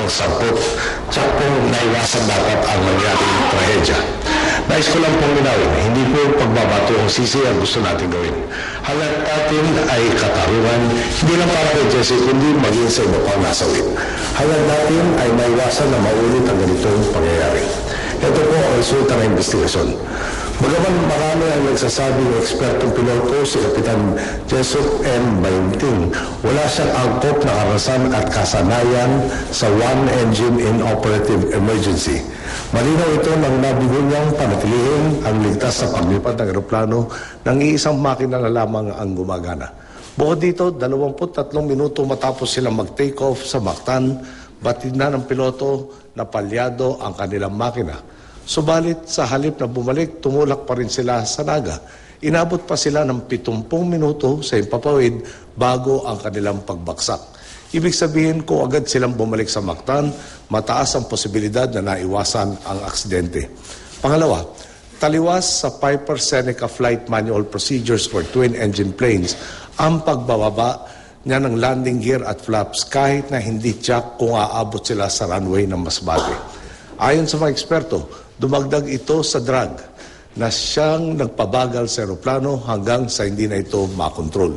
ng 10. Tsak po naiwasan dapat ang nangyaring trahedya. Nais ko lang pong linawin, hindi po pagbabato ang sisi ang gusto natin gawin. Halat natin ay katarungan, hindi lang para kay Jesse, kundi maging sa iba pang nasawit. Halat natin ay maiwasan na maulit ang ganitong pangyayari. Ito po ang resulta ng investigasyon. Bagaman marami ang nagsasabi ng ekspertong piloto si Kapitan Jessup M. Bainting, wala siyang angkop na karasan at kasanayan sa one engine in operative emergency. Malinaw ito nang nabigo niyang panatilihin ang ligtas sa paglipad ng eroplano ng iisang makina na lamang ang gumagana. Bukod dito, 23 minuto matapos silang mag-take off sa Mactan, batid na ng piloto na palyado ang kanilang makina. Subalit sa halip na bumalik, tumulak pa rin sila sa Naga. Inabot pa sila ng 70 minuto sa Himpapawid bago ang kanilang pagbaksak. Ibig sabihin kung agad silang bumalik sa Mactan, mataas ang posibilidad na naiwasan ang aksidente. Pangalawa, taliwas sa Piper Seneca Flight Manual Procedures for Twin-Engine Planes ang pagbababa niya ng landing gear at flaps kahit na hindi tiyak kung aabot sila sa runway ng Masbate. Ayon sa mga eksperto, dumagdag ito sa drag na siyang nagpabagal sa eroplano hanggang sa hindi na ito makontrol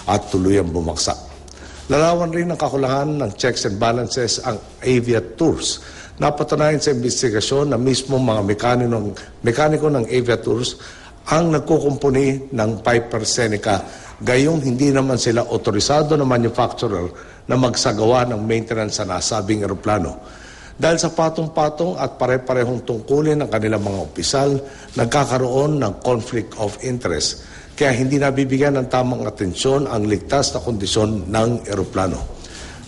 at tuluyang bumagsak. Larawan rin ang kakulangan ng checks and balances ang Aviat Tours. Napatunayan sa investigasyon na mismo mga mekaniko ng Aviat Tours ang nagkukumpuni ng Piper Seneca, gayong hindi naman sila otorisado na manufacturer na magsagawa ng maintenance sa nasabing eroplano. Dahil sa patong-patong at pare-parehong tungkulin ng kanilang mga opisyal, nagkakaroon ng conflict of interest. Kaya hindi nabibigyan ng tamang atensyon ang ligtas na kondisyon ng eroplano.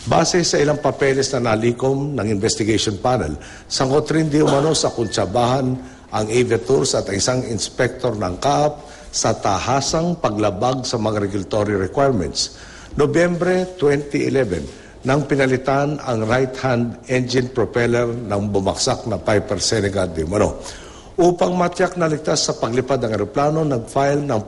Base sa ilang papeles na nalikom ng investigation panel, sangkot rin di umano sa kuntsabahan ang Aviat Tours at isang inspektor ng CAAP sa tahasang paglabag sa mga regulatory requirements. Nobyembre 2011, nang pinalitan ang right-hand engine propeller ng bumaksak na Piper Seneca di umano. Upang matiyak na ligtas sa paglipad ng eroplano, nag-file ng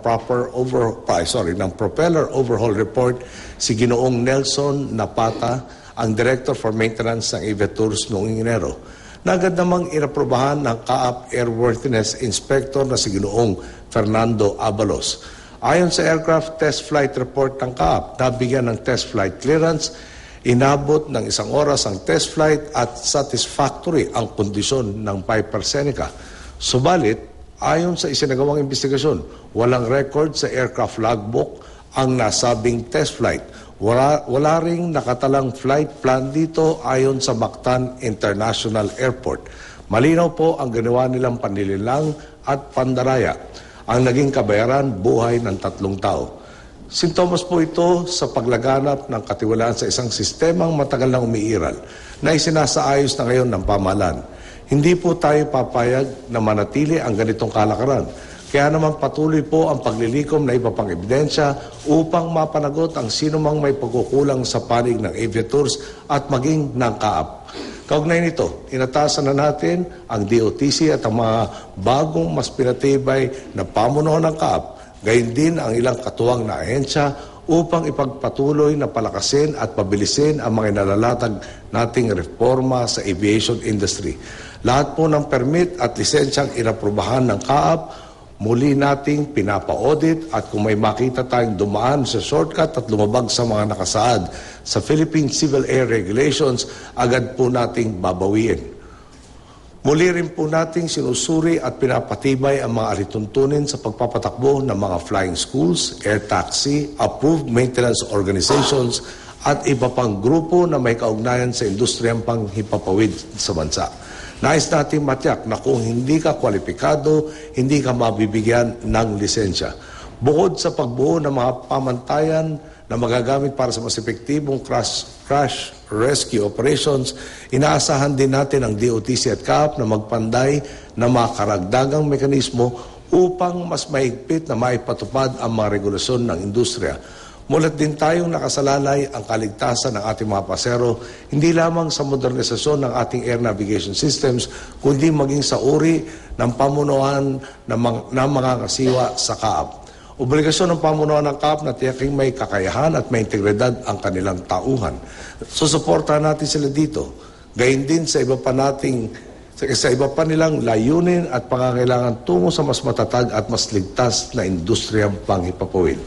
propeller overhaul report si Ginoong Nelson Napata, ang Director for Maintenance ng Aviat Tours noong Enero. Nagad namang inaprobahan ng CAAP Airworthiness Inspector na si Ginoong Fernando Abalos. Ayon sa aircraft test flight report ng CAAP, nabigyan ng test flight clearance, inabot ng 1 oras ang test flight at satisfactory ang kondisyon ng Piper Seneca. Subalit, ayon sa isinagawang investigasyon, walang record sa aircraft logbook ang nasabing test flight. Wala ring nakatalang flight plan dito ayon sa Mactan International Airport. Malinaw po ang ginawa nilang panlilinlang at pandaraya. Ang naging kabayaran, buhay ng 3 tao. Sintomas po ito sa paglaganap ng katiwalaan sa isang sistemang matagal na umiiral na isinasaayos na ngayon ng pamahalaan. Hindi po tayo papayag na manatili ang ganitong kalakaran. Kaya naman patuloy po ang paglilikom na iba pang ebidensya upang mapanagot ang sinumang may pagkukulang sa panig ng Aviat Tours at maging ng CAAP. Kaugnay nito, inatasan na natin ang DOTC at ang mga bagong mas pinatibay na pamunuan ng CAAP, gayon din ang ilang katuwang na ahensya upang ipagpatuloy na palakasin at pabilisin ang mga inalalatag nating reforma sa aviation industry. Lahat po ng permit at lisensyang inaprubahan ng CAAP, muli nating pinapa-audit at kung may makita tayong dumaan sa shortcut at lumabag sa mga nakasaad sa Philippine Civil Air Regulations, agad po nating babawiin. Muli rin po nating sinusuri at pinapatibay ang mga alituntunin sa pagpapatakbo ng mga flying schools, air taxi, approved maintenance organizations at iba pang grupo na may kaugnayan sa industriyang panghimpapawid sa bansa. Nais natin matiyak na kung hindi ka kwalipikado, hindi ka mabibigyan ng lisensya. Bukod sa pagbuo ng mga pamantayan na magagamit para sa mas epektibong crash rescue operations, inaasahan din natin ang DOTC at CAAP na magpanday ng mga karagdagang mekanismo upang mas mahigpit na maipatupad ang mga regulasyon ng industriya. Mulat din tayong nakasalalay ang kaligtasan ng ating mga pasero, hindi lamang sa modernisasyon ng ating air navigation systems, kundi maging sa uri ng pamunuan ng mga kasiwa sa CAAP. Obligasyon ng pamunuan ng CAAP na tiyaking may kakayahan at may integridad ang kanilang tauhan. Susuportahan natin sila dito. Gayun din sa iba pa nilang layunin at pangangailangan tungo sa mas matatag at mas ligtas na industriya panghipapawid.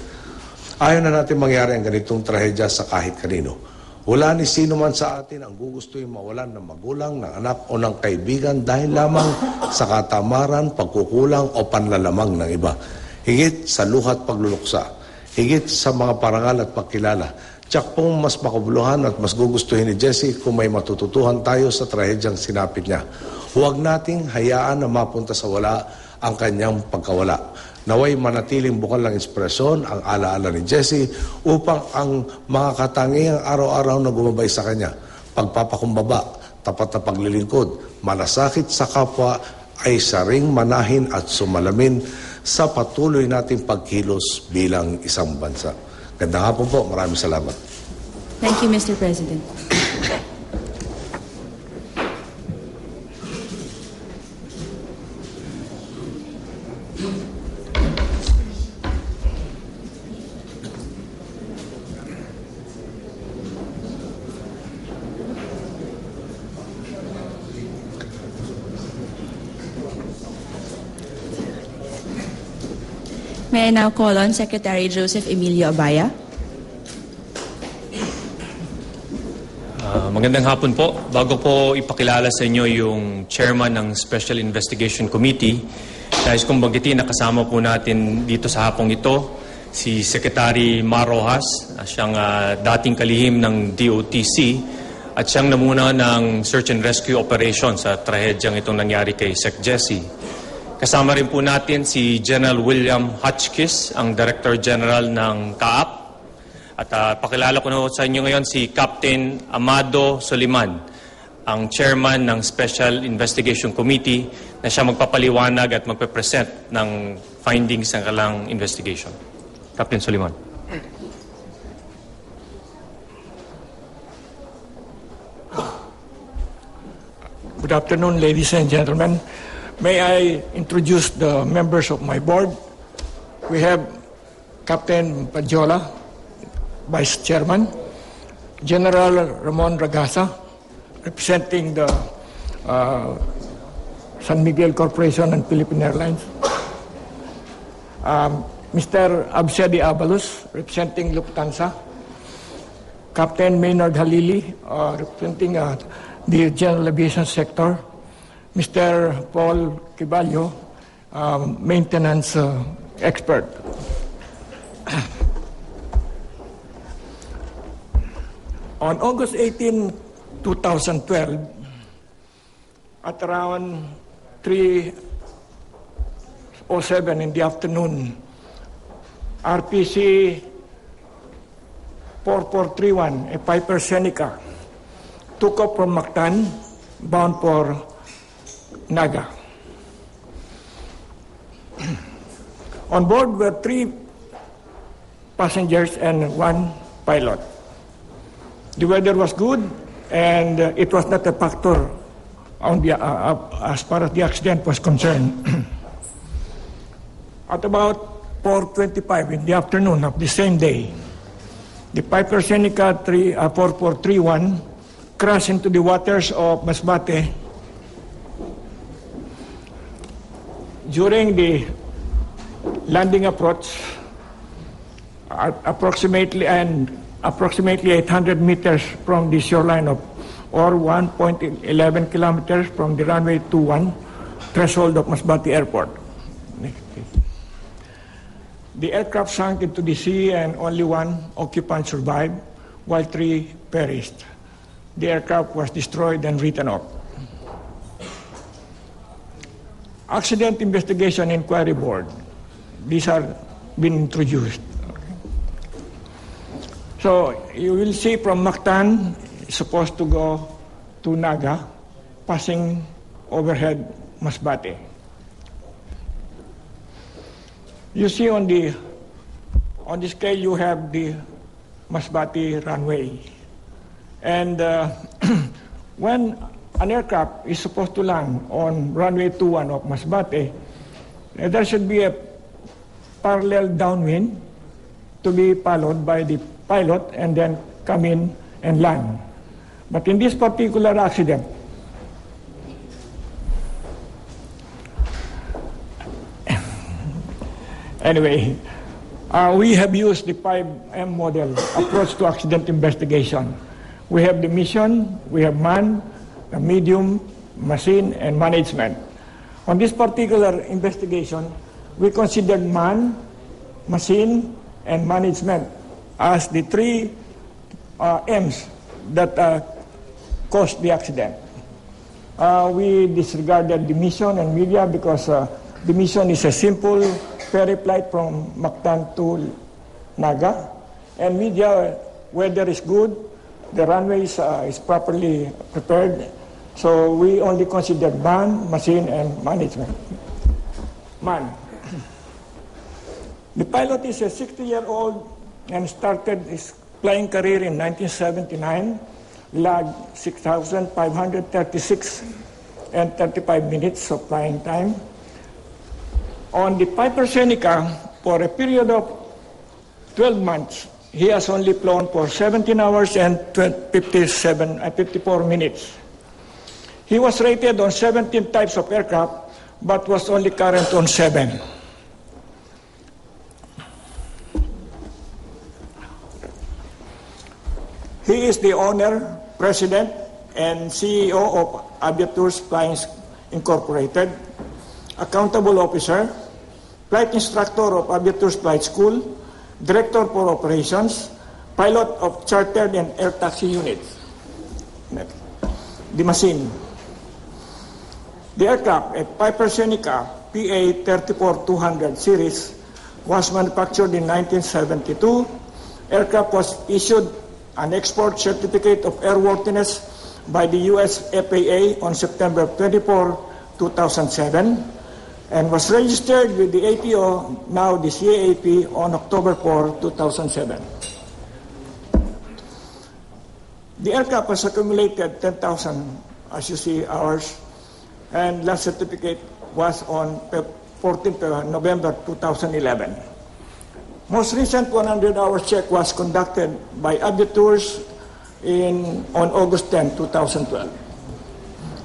Ayaw na natin mangyari ang ganitong trahedya sa kahit kanino. Wala ni sino man sa atin ang gugustuhin mawalan ng magulang, ng anak o ng kaibigan dahil lamang sa katamaran, pagkukulang o panlalamang ng iba. Higit sa luhat pagluluksa, higit sa mga parangal at pagkilala. Tiyak pong mas makabuluhan at mas gugustuhin ni Jesse kung may matututuhan tayo sa trahedyang sinapit niya. Huwag nating hayaan na mapunta sa wala ang kanyang pagkawala. Naway manatiling bukal ng inspirasyon ang alaala ni Jesse upang ang mga katangiang araw-araw na gumabay sa kanya, pagpapakumbaba, tapat na paglilingkod, malasakit sa kapwa ay saring manahin at sumalamin sa patuloy nating pagkilos bilang isang bansa. Gandang hapon po. Maraming salamat. Thank you, Mr. President. May I now call on Secretary Joseph Emilio Abaya. Magandang hapon po. Bago po ipakilala sa inyo yung chairman ng Special Investigation Committee, nais kong banggitin na kasama po natin dito sa hapong ito si Secretary Mar Rojas, siyang dating kalihim ng DOTC at siyang namuna ng search and rescue operation sa trahedyang itong nangyari kay Sec Jesse. Kasama rin po natin si General William Hotchkiss, ang Director General ng CAAP. At pakilala ko na sa inyo ngayon si Captain Amado Soliman, ang Chairman ng Special Investigation Committee na siya magpapaliwanag at magpe-present ng findings ng kanilang investigation. Captain Soliman. Good afternoon, ladies and gentlemen. May I introduce the members of my board? We have Captain Padjola, Vice Chairman, General Ramon Ragasa, representing the San Miguel Corporation and Philippine Airlines, Mr. Absedi Abalos, representing Lufthansa, Captain Maynard Halili, representing the General Aviation Sector, Mr. Paul Kibalyo, maintenance expert. On August 18, 2012, at around 3:07 in the afternoon, RPC 4431, a Piper Seneca, took off from Mactan, bound for Naga. On board were 3 passengers and 1 pilot. The weather was good, and it was not a factor on the, as far as the accident was concerned. At about 4:25 in the afternoon of the same day, the Piper Seneca 4431 crashed into the waters of Masbate. During the landing approach, approximately 800 meters from the shoreline of, or 1.11 kilometers from the runway 21 threshold of Masbate Airport. The aircraft sank into the sea and only 1 occupant survived, while 3 perished. The aircraft was destroyed and written off. Accident Investigation Inquiry Board. These are been introduced. Okay. So you will see from Mactan, supposed to go to Naga, passing overhead Masbate. You see on the scale you have the Masbate runway, and when an aircraft is supposed to land on runway 21 of Masbate, there should be a parallel downwind to be followed by the pilot and then come in and land. But in this particular accident, anyway, we have used the 5M model approach to accident investigation. We have the mission, we have man, the medium, machine, and management. On this particular investigation, we considered man, machine, and management as the three M's that caused the accident. We disregarded the mission and media because the mission is a simple ferry flight from Mactan to Naga, and media, weather is good, the runway is properly prepared, so we only considered man, machine, and management. Man. The pilot is a 60-year-old and started his flying career in 1979, logged 6,536 and 35 minutes of flying time. On the Piper Seneca, for a period of 12 months, he has only flown for 17 hours and 54 minutes. He was rated on 17 types of aircraft, but was only current on 7. He is the owner, president, and CEO of Aviatours Flying Incorporated, accountable officer, flight instructor of Aviatours Flight School, director for operations, pilot of chartered and air taxi units. The machine. The aircraft, a Piper Seneca PA-34-200 series, was manufactured in 1972. Aircraft was issued an export certificate of airworthiness by the U.S. FAA on September 24, 2007, and was registered with the ATO, now the CAAP, on October 4, 2007. The aircraft has accumulated 10,000, as you see, hours, and last certificate was on 14th November 2011. Most recent 100-hour check was conducted by Aviatours on August 10, 2012.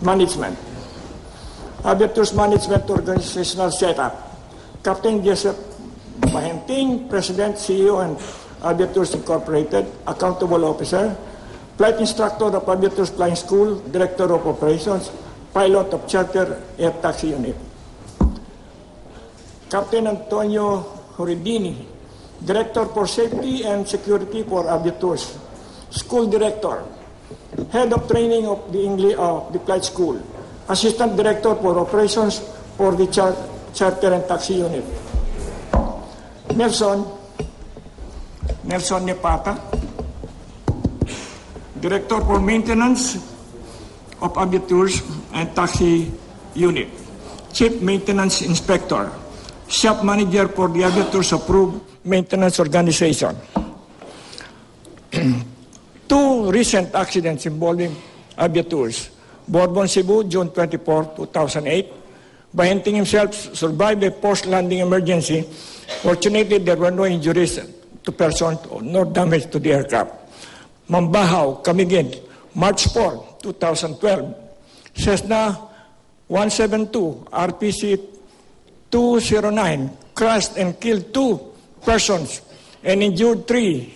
Management. Aviatours Management Organizational Setup. Captain Joseph Bahenting, President, CEO, and Aviatours Incorporated, Accountable Officer. Flight Instructor of Aviatours Flying School, Director of Operations, Pilot of Charter Air Taxi Unit. Captain Antonio Horidini, Director for Safety and Security for Aviatours. School Director, Head of Training of the Flight School, Assistant Director for Operations for the Charter and Taxi Unit. Nelson Nepata, Director for Maintenance of Aviatours and Taxi Unit. Chief Maintenance Inspector, Shop Manager for the Aviatours Approved Maintenance Organization. Two recent accidents involving Aviatours. Bourbon, Cebu, June 24, 2008. Bahenting himself survived a post-landing emergency. Fortunately, there were no injuries to persons nor damage to the aircraft. Mambahaw, Camiguin, March 4, 2012. Cessna 172, RPC 209, crashed and killed 2 persons and injured 3.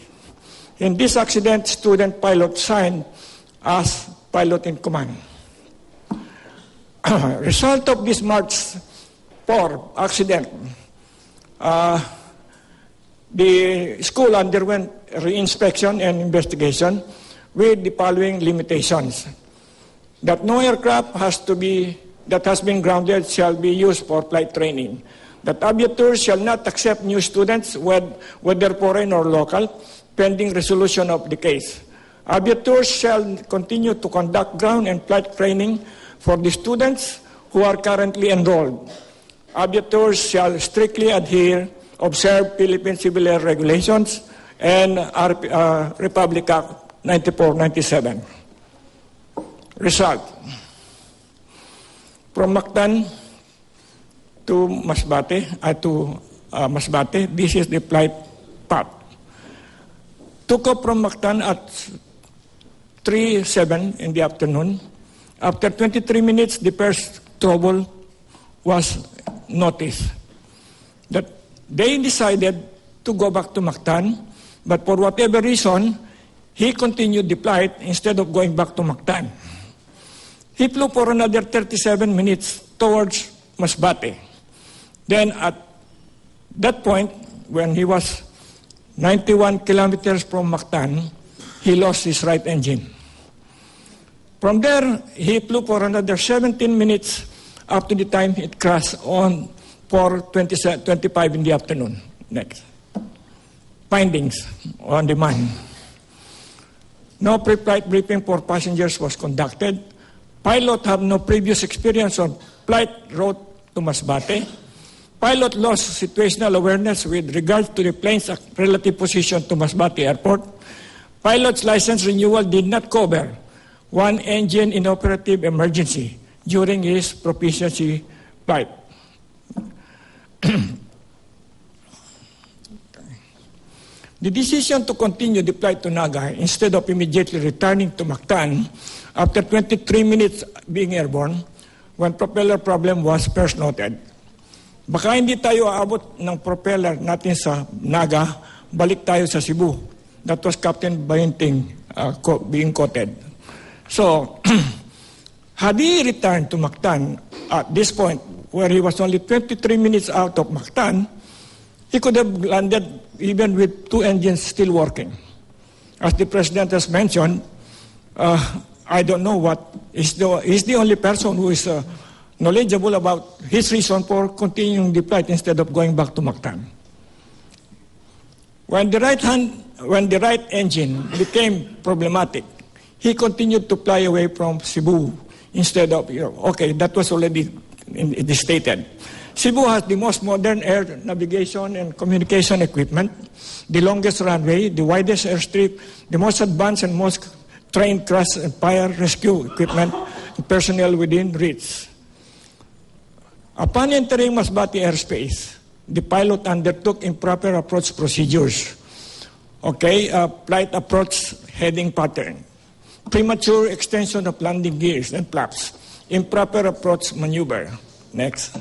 In this accident, student pilot signed as pilot in command. Result of this March 4 accident, the school underwent re-inspection and investigation with the following limitations. That no aircraft that has been grounded shall be used for flight training. That Aviatours shall not accept new students, whether foreign or local, pending resolution of the case. Aviatours shall continue to conduct ground and flight training for the students who are currently enrolled. Aviatours shall strictly observe Philippine Civil Air Regulations and Republic Act 9497. Result. From Mactan to Masbate, this is the flight path. Took off from Mactan at 3:07 in the afternoon. After 23 minutes, the first trouble was noticed. That they decided to go back to Mactan, but for whatever reason, he continued the flight instead of going back to Mactan. He flew for another 37 minutes towards Masbate. Then at that point, when he was 91 kilometers from Mactan, he lost his right engine. From there, he flew for another 17 minutes up to the time it crashed on 4:25 in the afternoon. Next. Findings on demand. No pre-flight briefing for passengers was conducted. Pilot have no previous experience on flight route to Masbate. Pilot lost situational awareness with regard to the plane's relative position to Masbate Airport. Pilot's license renewal did not cover one engine inoperative emergency during his proficiency flight. The decision to continue the flight to Naga instead of immediately returning to Mactan after 23 minutes being airborne when propeller problem was first noted. Baka hindi tayo aabot ng propeller natin sa Naga, balik tayo sa Cebu. That was Captain Bayenting being quoted. So, had he returned to Mactan at this point, where he was only 23 minutes out of Mactan, he could have landed even with two engines still working. As the President has mentioned, I don't know what he's the only person who is knowledgeable about his reason for continuing the flight instead of going back to Mactan. When the right engine became problematic, he continued to fly away from Cebu instead of, okay, that was already stated. Cebu has the most modern air navigation and communication equipment, the longest runway, the widest airstrip, the most advanced and most trained crash and fire rescue equipment, and personnel within reach. Upon entering Masbate airspace, the pilot undertook improper approach procedures. Flight approach heading pattern, premature extension of landing gears and flaps, improper approach maneuver. Next.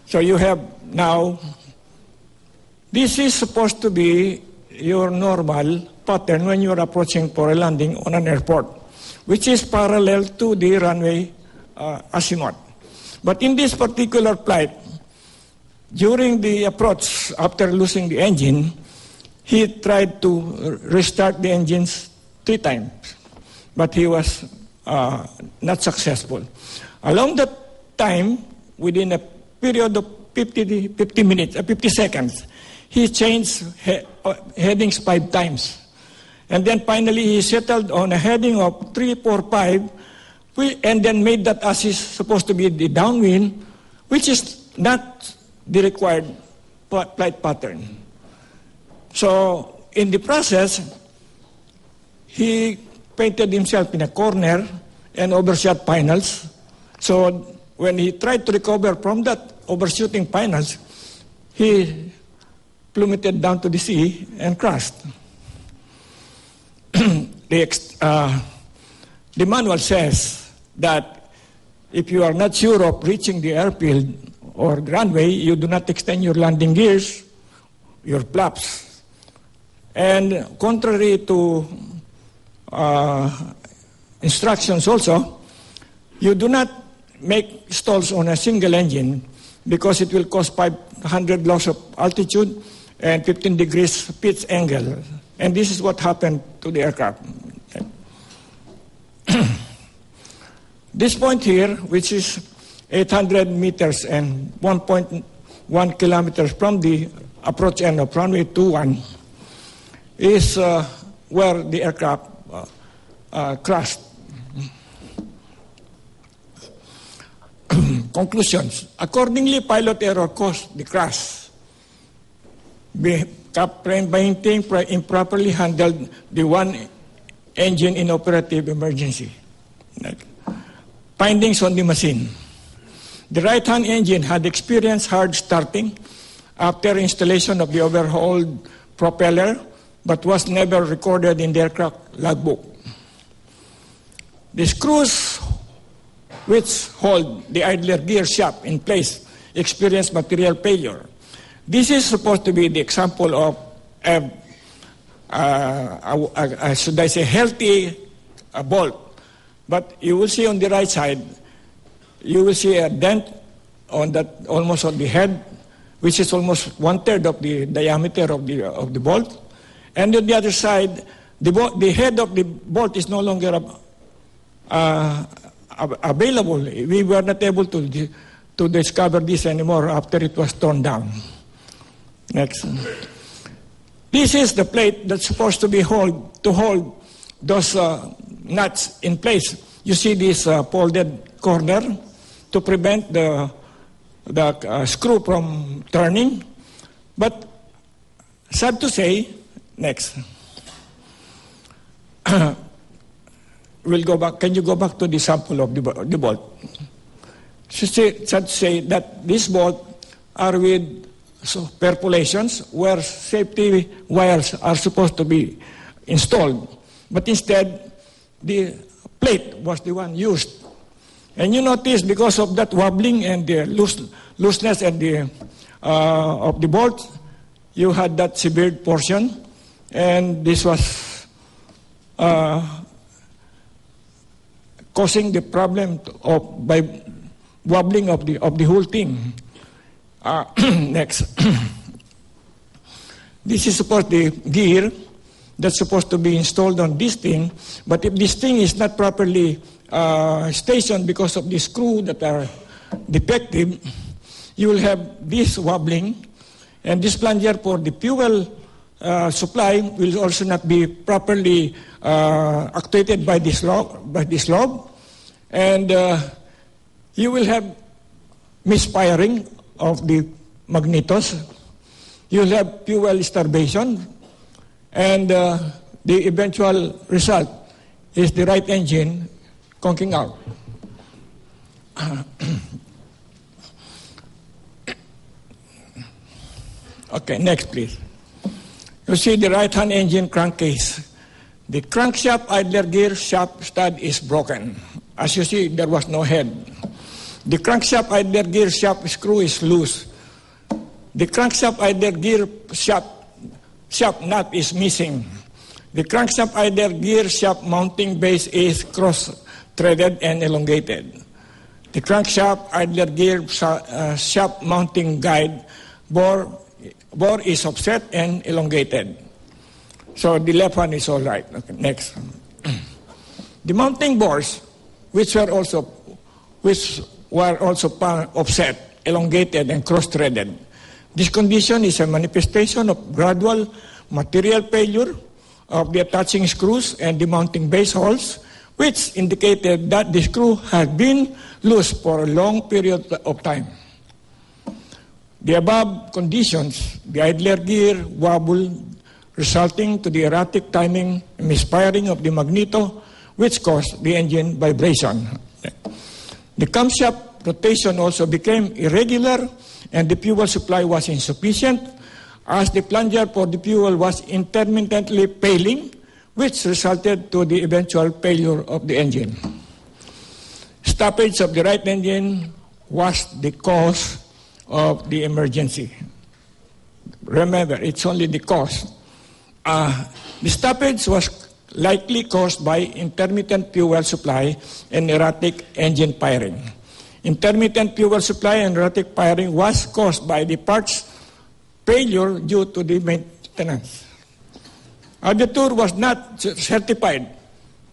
So you have now, this is supposed to be your normal pattern when you're approaching for a landing on an airport, which is parallel to the runway azimuth. But in this particular flight, during the approach, after losing the engine, he tried to restart the engines 3 times, but he was not successful. Along that time, within a period of 50 seconds, he changed headings 5 times. And then finally, he settled on a heading of 345, and then made that as is supposed to be the downwind, which is not the required flight pattern. So, in the process, he painted himself in a corner and overshot finals. So, when he tried to recover from that overshooting finals, he plummeted down to the sea and crashed. The manual says that if you are not sure of reaching the airfield or the runway, you do not extend your landing gears, your flaps. And contrary to instructions also, you do not make stalls on a single engine because it will cause 500 loss of altitude and 15 degrees pitch angle. And this is what happened to the aircraft. This point here, which is 800 meters and 1.1 kilometers from the approach end of runway 21, is where the aircraft crashed. Conclusions. Accordingly, pilot error caused the crash. Captain Bayenting improperly handled the one engine inoperative emergency. Findings on the machine. The right-hand engine had experienced hard starting after installation of the overhauled propeller, but was never recorded in the aircraft logbook. The screws which hold the idler gear shaft in place experience material failure. This is supposed to be the example of should I say, healthy bolt. But you will see on the right side, you will see a dent on that, almost on the head, which is almost 1/3 of the diameter of the bolt. And on the other side, the head of the bolt is no longer available. We were not able to discover this anymore after it was torn down. Next. This is the plate that's supposed to be hold those nuts in place. You see this folded corner to prevent the screw from turning. But sad to say, next. We'll go back. Can you go back to the sample of the bolt? Sad to say that these bolts are with perforations where safety wires are supposed to be installed. But instead, the plate was the one used. And you notice because of that wobbling and the looseness and of the bolt, you had that severed portion. And this was causing the problem by wobbling of the whole thing. Next. This is supposed to be gear that's supposed to be installed on this thing, but if this thing is not properly stationed because of the screw that are defective, you will have this wobbling, and this plunger for the fuel supply will also not be properly actuated by this lobe, and you will have misfiring of the magnetos. You'll have fuel starvation, and the eventual result is the right engine conking out. Okay, next please. You see the right-hand engine crankcase. The crankshaft idler gear shaft stud is broken. As you see, there was no head. The crankshaft idler gear shaft screw is loose. The crankshaft idler gear shaft nut is missing. The crankshaft idler gear shaft mounting base is cross-threaded and elongated. The crankshaft idler gear shaft mounting guide bore is offset and elongated. So the left one is all right. Okay, next. The mounting bores, which were also offset, elongated, and cross-threaded. This condition is a manifestation of gradual material failure of the attaching screws and the mounting base holes, which indicated that the screw had been loose for a long period of time. The above conditions, the idler gear wobble, resulting to the erratic timing and misfiring of the magneto, which caused the engine vibration. The camshaft rotation also became irregular, and the fuel supply was insufficient, as the plunger for the fuel was intermittently failing, which resulted to the eventual failure of the engine. Stoppage of the right engine was the cause of the emergency. Remember, it's only the cause. The stoppage was likely caused by intermittent fuel supply and erratic engine firing. Intermittent fuel supply and erratic firing was caused by the parts failure due to the maintenance. Aviatur was not certified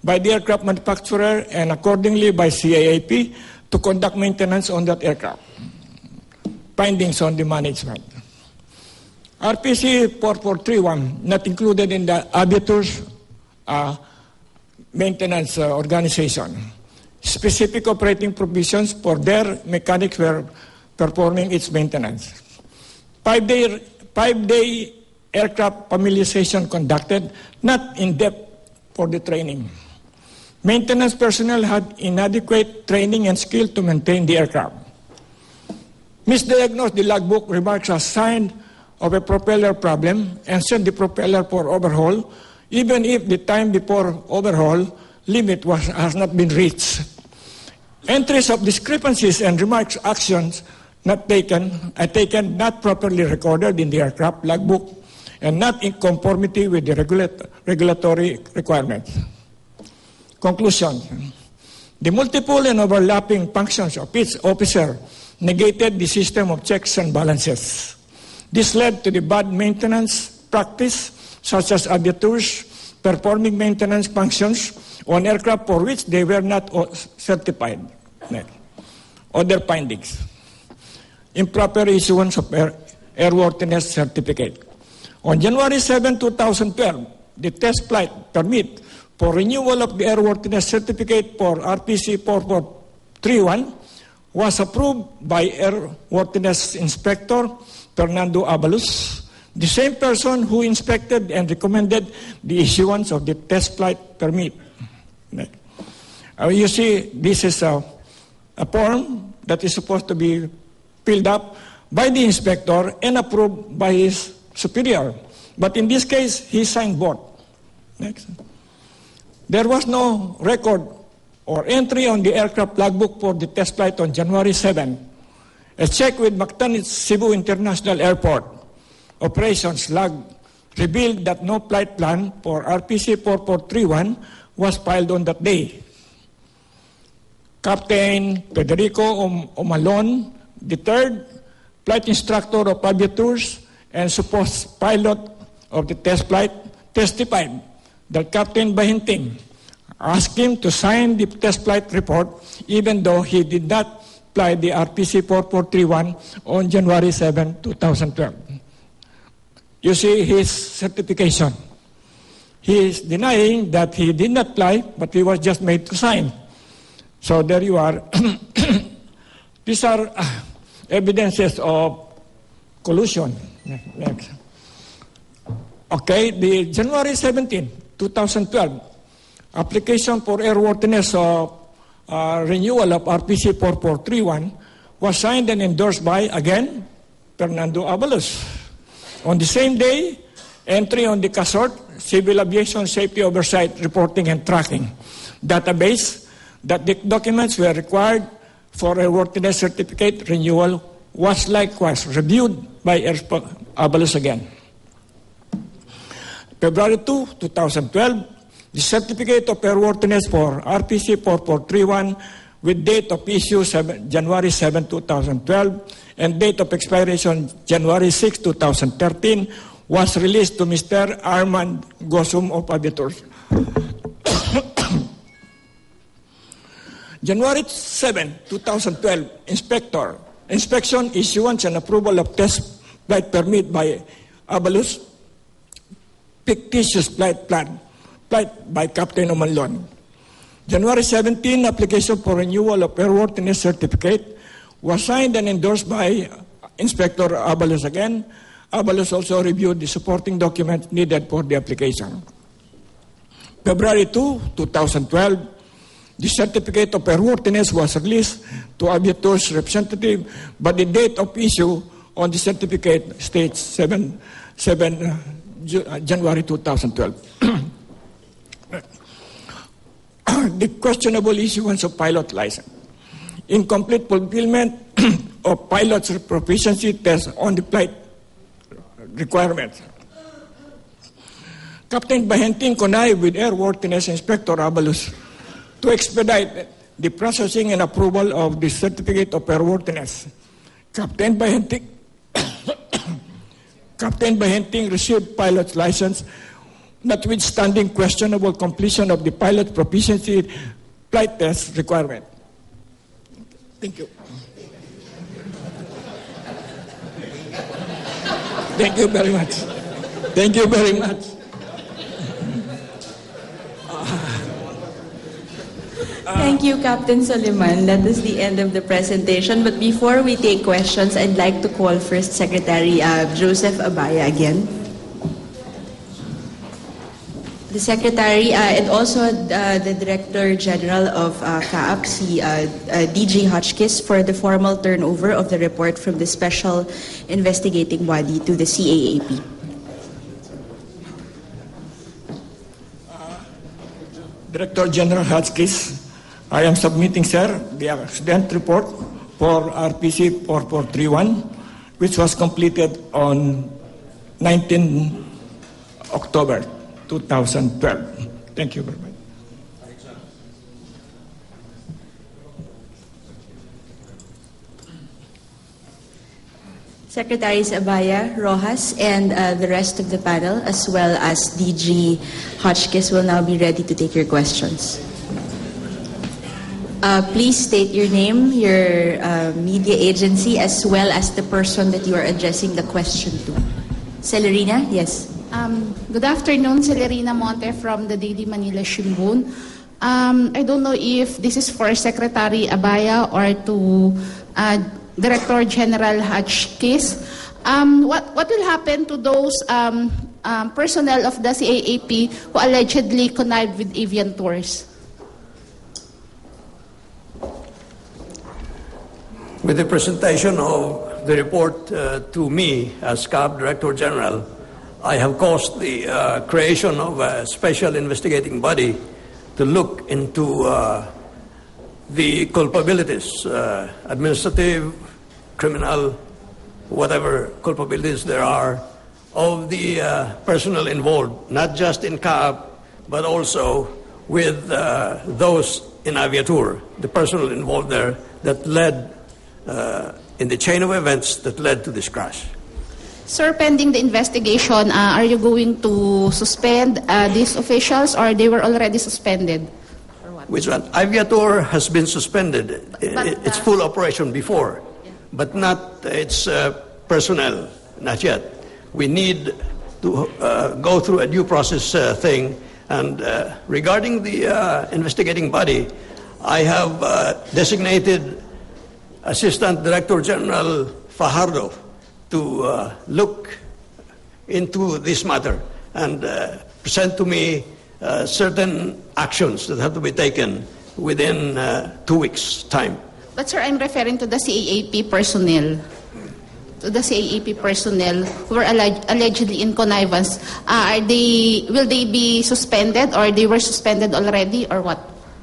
by the aircraft manufacturer and accordingly by CAAP to conduct maintenance on that aircraft. Findings on the management. RPC 4431, not included in the Aviatur's maintenance organization. Specific operating provisions for their mechanics were performing its maintenance. 5-day aircraft familiarization conducted, not in depth for the training. Maintenance personnel had inadequate training and skill to maintain the aircraft. Misdiagnosed the logbook remarks as sign of a propeller problem and sent the propeller for overhaul, even if the time before overhaul, limit has not been reached. Entries of discrepancies and remarks actions not taken not properly recorded in the aircraft logbook and not in conformity with the regulatory requirements. Conclusion. The multiple and overlapping functions of each officer negated the system of checks and balances. This led to the bad maintenance practice, such as aviators performing maintenance functions on aircraft for which they were not certified. Other findings. Improper issuance of airworthiness certificate. On January 7, 2012, the test flight permit for renewal of the airworthiness certificate for RPC 4431 was approved by Airworthiness Inspector Fernando Abalos, the same person who inspected and recommended the issuance of the test flight permit. You see, this is a form that is supposed to be filled up by the inspector and approved by his superior. But in this case, he signed both. Next. There was no record or entry on the aircraft logbook for the test flight on January 7. A check with Mactan Cebu International Airport operations log revealed that no flight plan for RPC 4431 was filed on that day. Captain Federico Omalon, the third flight instructor of aviators and supposed pilot of the test flight, testified that Captain Bahinting asked him to sign the test flight report even though he did not fly the RPC 4431 on January 7, 2012. You see his certification. He is denying that he did not fly, but he was just made to sign. So there you are. These are evidences of collusion. Next. Okay, the January 17, 2012, application for airworthiness renewal of RPC 4431 was signed and endorsed by, again, Fernando Abalos. On the same day, entry on the CASORT, Civil Aviation Safety Oversight Reporting and Tracking database, that the documents were required for airworthiness certificate renewal was likewise reviewed by Abalos again. February 2, 2012, the certificate of airworthiness for RPC 4431 with date of issue January 7, 2012 and date of expiration January 6, 2013 was released to Mr. Armand Gosum of Aviators. January 7, 2012, inspection, issuance, and approval of test flight permit by Abalos, fictitious flight plan, flight by Captain Omanlon. January 17, application for renewal of airworthiness certificate was signed and endorsed by Inspector Abalos again. Abalos also reviewed the supporting documents needed for the application. February 2, 2012, the certificate of airworthiness was released to Aviators representative, but the date of issue on the certificate states January 2012. The questionable issuance of pilot license. Incomplete fulfillment of pilot's proficiency test on the flight requirements. Captain Bahenting connived with Airworthiness Inspector Abalos to expedite the processing and approval of the certificate of airworthiness. Captain Bahenting received pilot's license notwithstanding questionable completion of the pilot proficiency flight test requirement. Thank you. Thank you very much. Thank you very much. Thank you, Captain Soliman. That is the end of the presentation. But before we take questions, I'd like to call first Secretary Joseph Abaya again. The Secretary and also the Director General of CAAP, DG Hotchkiss, for the formal turnover of the report from the Special Investigating Body to the CAAP. Director General Hotchkiss, I am submitting, sir, the accident report for RPC 4431, which was completed on 19 October 2012. Thank you very much. Secretaries Abaya, Rojas, and the rest of the panel, as well as DG Hotchkiss, will now be ready to take your questions. Please state your name, your media agency, as well as the person that you are addressing the question to. Celerina, yes. Good afternoon, Celerina Monte from the Daily Manila Shimbun. I don't know if this is for Secretary Abaya or to Director General Hotchkiss. What will happen to those personnel of the CAAP who allegedly connived with avian tours? With the presentation of the report to me as CAAP Director General, I have caused the creation of a special investigating body to look into the culpabilities, administrative, criminal, whatever culpabilities there are, of the personnel involved, not just in CAAP, but also with those in Aviatur, the personnel involved there that led in the chain of events that led to this crash. Sir, pending the investigation, are you going to suspend these officials or they were already suspended? Which one? Aviatur has been suspended. Its full operation before, but not its personnel, not yet. We need to go through a due process thing. And regarding the investigating body, I have designated Assistant Director General Fajardo to look into this matter and present to me certain actions that have to be taken within 2 weeks' time. But sir, I'm referring to the CAAP personnel. To the CAAP personnel who were allegedly in connivance. Will they be suspended or they were suspended already or what?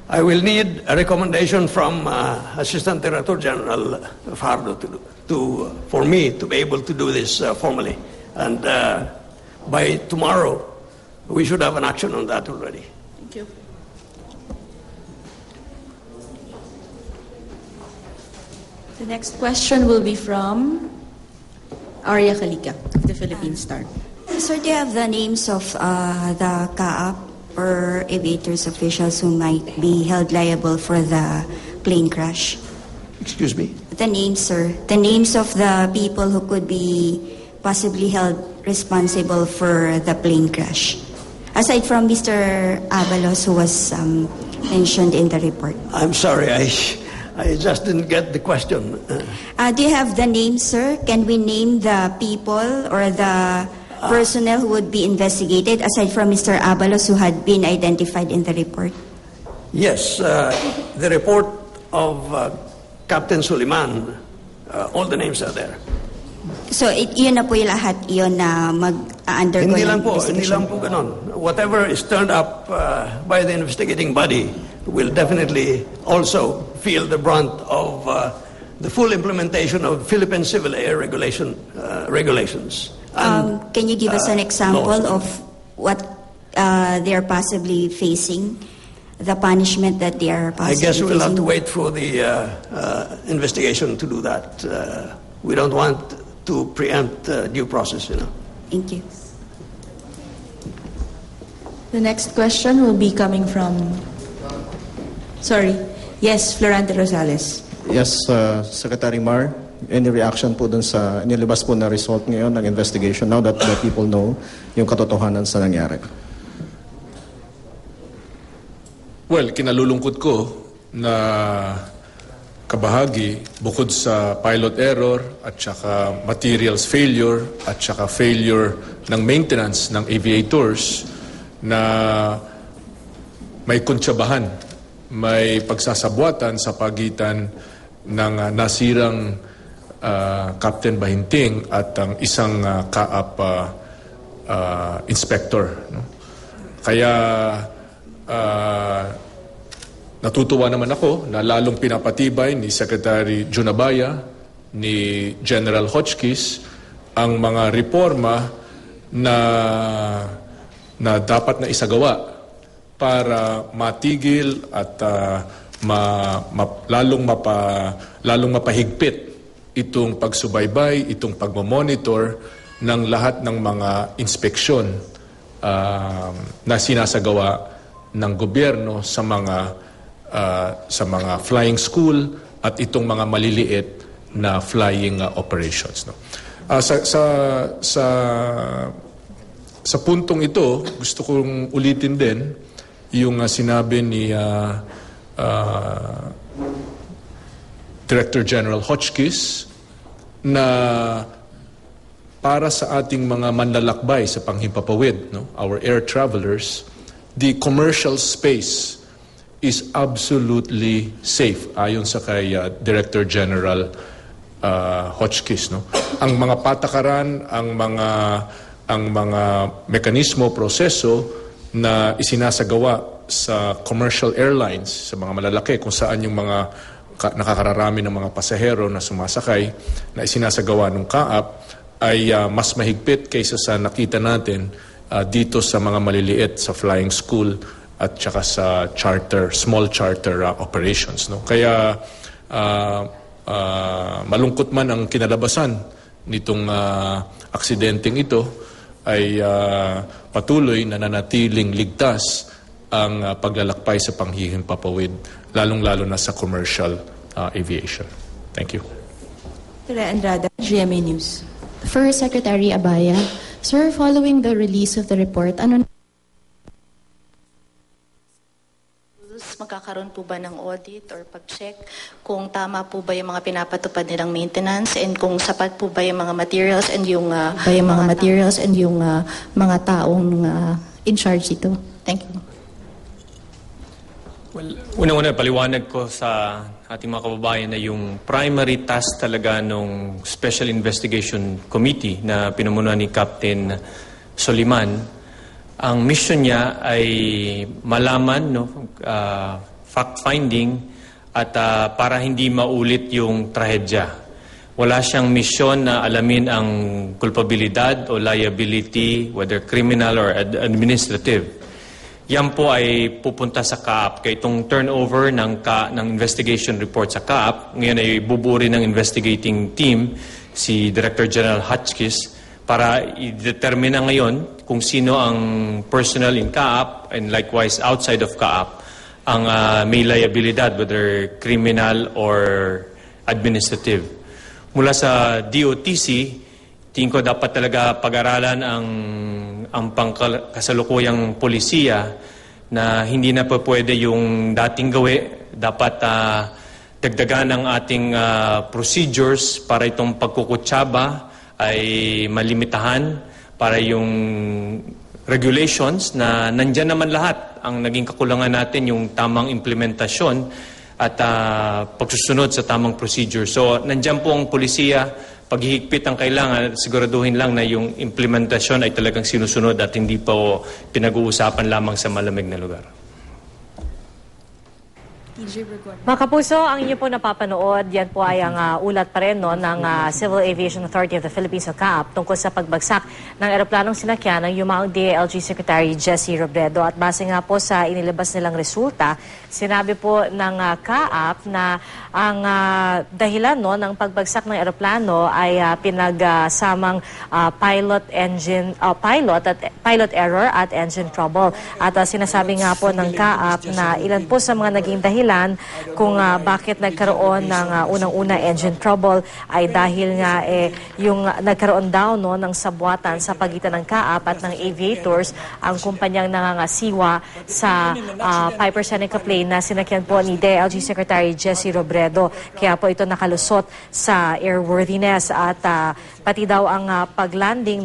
I will need a recommendation from Assistant Director General Fajardo for me to be able to do this formally. And by tomorrow, we should have an action on that already. Thank you. The next question will be from Arya Kalika of the Philippine Star. Sir, do you have the names of the CAAP or aviators officials who might be held liable for the plane crash? Excuse me? The names, sir. The names of the people who could be possibly held responsible for the plane crash. Aside from Mr. Abalos, who was mentioned in the report. I'm sorry, I just didn't get the question. Do you have the names, sir? Can we name the people or the personnel who would be investigated, aside from Mr. Abalos, who had been identified in the report? Yes, the report of Captain Suleiman, all the names are there. So, yun na po yung lahat yun na mag-undergo Hindi ng lang po ganon. Whatever is turned up by the investigating body will definitely also feel the brunt of the full implementation of Philippine Civil Air regulations. Can you give us an example laws of what they are possibly facing, the punishment that they are possibly I guess we'll have to facing? wait for the investigation to do that. We don't want to preempt due process, you know. Thank you. The next question will be coming from... Sorry. Yes, Florante Rosales. Yes, Secretary Mar, any reaction po dun sa nilabas po na result ngayon ng investigation now that the people know yung katotohanan sa nangyari? Well, kinalulungkot ko na kabahagi bukod sa pilot error at saka materials failure at saka failure ng maintenance ng aviators na may kuntsabahan, may pagsasabwatan sa pagitan ng nasirang Captain Bahinting at ang isang CAAP inspector. No? Kaya natutuwa naman ako na lalong pinapatibay ni Secretary Junabaya, ni General Hotchkiss, ang mga reforma na dapat na isagawa para matigil at lalong mapahigpit itong pagsubaybay, itong pagmamonitor ng lahat ng mga inspeksyon na sinasagawa ng gobyerno sa mga flying school at itong mga maliliit na flying operations. No? Sa puntong ito, gusto kong ulitin din yung sinabi ni Director General Hotchkiss na para sa ating mga manlalakbay sa panghimpapawid, no, our air travelers, the commercial space is absolutely safe ayon sa kay Director General Hotchkiss. No? Ang mga patakaran, ang mga mekanismo, proseso na isinasagawa sa commercial airlines, sa mga malalaki, kung saan yung mga nakakararami ng mga pasahero na sumasakay na isinasagawa ng CAAP ay mas mahigpit kaysa sa nakita natin dito sa mga maliliit sa flying school at saka sa small charter operations. No? Kaya malungkot man ang kinalabasan nitong aksidenteng ito, ay patuloy na nanatiling ligtas ang paglalakbay sa panghihimpapawid, lalong-lalo na sa commercial aviation. Thank you. Andrada, GMA News. For Secretary Abaya, sir, following the release of the report, magkakaroon po ba ng audit or pag-check kung tama po ba yung mga pinapatupad nilang maintenance and kung sapat po ba yung mga materials and yung mga taong in charge ito? Thank you. Well, unang-una, paliwanag ko sa ating mga kababayan na yung primary task talaga ng Special Investigation Committee na pinamumunuan ni Captain Soliman, ang mission niya ay malaman, fact-finding at para hindi maulit yung trahedya. Wala siyang misyon na alamin ang kulpabilidad o liability, whether criminal or administrative. Yan po ay pupunta sa CAAP. Kaya itong turnover ng investigation report sa CAAP, ngayon ay bubuo rin ng investigating team, si Director General Hotchkiss, para i-determine na ngayon kung sino ang personnel in CAAP and likewise outside of CAAP ang may liabilidad, whether criminal or administrative. Mula sa DOTC, tingin ko dapat talaga pag-aralan ang pangkasalukuyang polisiya na hindi na po pwede yung dating gawi. Dapat dagdagan ang ating procedures para itong pagkukutsaba ay malimitahan, para yung regulations na nandyan naman lahat. Ang naging kakulangan natin yung tamang implementasyon at pagsusunod sa tamang procedure. So nandyan po ang polisiya, paghihigpit ang kailangan, siguraduhin lang na yung implementasyon ay talagang sinusunod at hindi po pinag-uusapan lamang sa malamig na lugar. Mga kapuso, ang inyo po napapanood, yan po ay ang ulat pa rin ng Civil Aviation Authority of the Philippines o CAAP tungkol sa pagbagsak ng eroplanong sinakyan ng yumaong DILG Secretary Jessie Robredo. At base nga po sa inilabas nilang resulta, sinabi po ng CAAP na ang dahilan ng pagbagsak ng eroplano ay pinagsamang pilot error at engine trouble. At sinasabi nga po ng CAAP na ilan po sa mga naging dahilan kung bakit nagkaroon ng unang-una engine trouble ay dahil nga yung nagkaroon daw ng sabwatan sa pagitan ng CAAP at ng aviators ang kumpanyang nangangasiwa sa Piper Seneca Plane plane na sinakyan po ni DILG Secretary Jesse Robredo. Kaya po ito nakalusot sa airworthiness at pati daw ang paglanding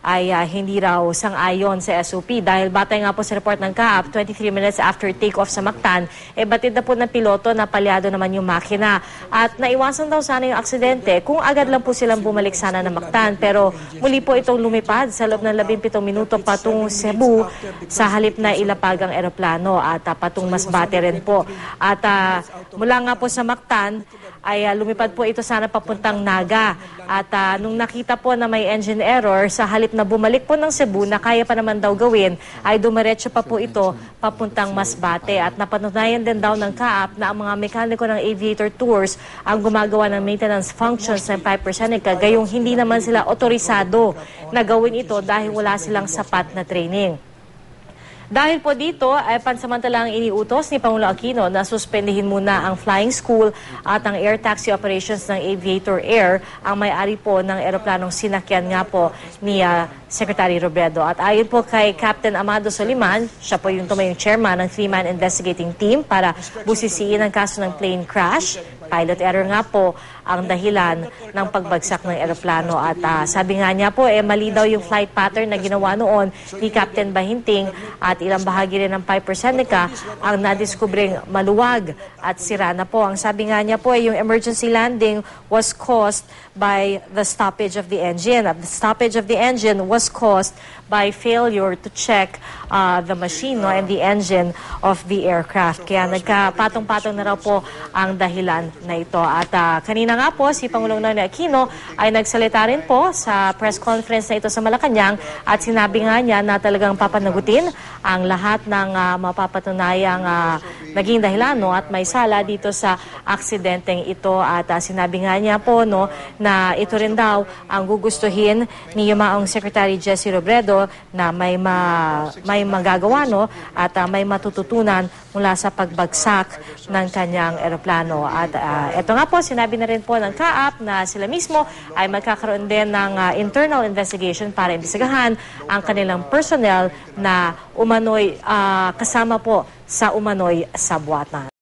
ay hindi raw sang-ayon sa SOP dahil batay nga po sa report ng CAAP, 23 minutes after take-off sa Mactan, batid na po ng piloto na palyado naman yung makina. At naiwasan daw sana yung aksidente kung agad lang po silang bumalik sana ng Mactan. Pero muli po itong lumipad sa loob ng 17 minuto patung Cebu sa halip na ilapag ang eroplano at patung Masbate rin po. At mula nga po sa Mactan ay lumipad po ito sana papuntang Naga. At nung nakita po na may engine error, sa halip na bumalik po ng Cebu na kaya pa naman daw gawin, ay dumiretso pa po ito papuntang Masbate. At napatunayan din daw ng CAAP na ang mga mekaniko ng Aviator Tours ang gumagawa ng maintenance functions ng Piper Seneca, gayong hindi naman sila otorisado na gawin ito dahil wala silang sapat na training. Dahil po dito ay pansamantalang iniutos ni Pangulo Aquino na suspendihin muna ang flying school at ang air taxi operations ng Aviator Air, ang may-ari po ng eroplanong sinakyan nga po ni Secretary Robredo. At ayon po kay Captain Amado Soliman, siya po yung tumayong chairman ng 3-man investigating team para busisiin ang kaso ng plane crash. Pilot error nga po ang dahilan ng pagbagsak ng eroplano. At sabi nga niya po, mali daw yung flight pattern na ginawa noon ni Captain Bahinting at ilang bahagi rin ng Piper Seneca ang nadiskubring maluwag at sira na po. Ang sabi nga niya po, yung emergency landing was caused by the stoppage of the engine. At the stoppage of the engine was caused by failure to check the machine and the engine of the aircraft. Kaya nagkapatong-patong na raw po ang dahilan na ito. At kanina nga po, si Pangulong Noynoy Aquino ay nagsalita rin po sa press conference na ito sa Malacanang at sinabi nga niya na talagang papanagutin ang lahat ng mapapatunayang naging dahilan at may sala dito sa aksidenteng ito. At sinabi nga niya po na ito rin daw ang gugustuhin ni Yumaong Secretary Jesse Robredo na may magagawa at may matututunan mula sa pagbagsak ng kanyang eroplano. At ito nga po, sinabi na rin po ng CAAP na sila mismo ay magkakaroon din ng internal investigation para imbestigahan ang kanilang personnel na umano'y kasama po sa umano'y sabwatan.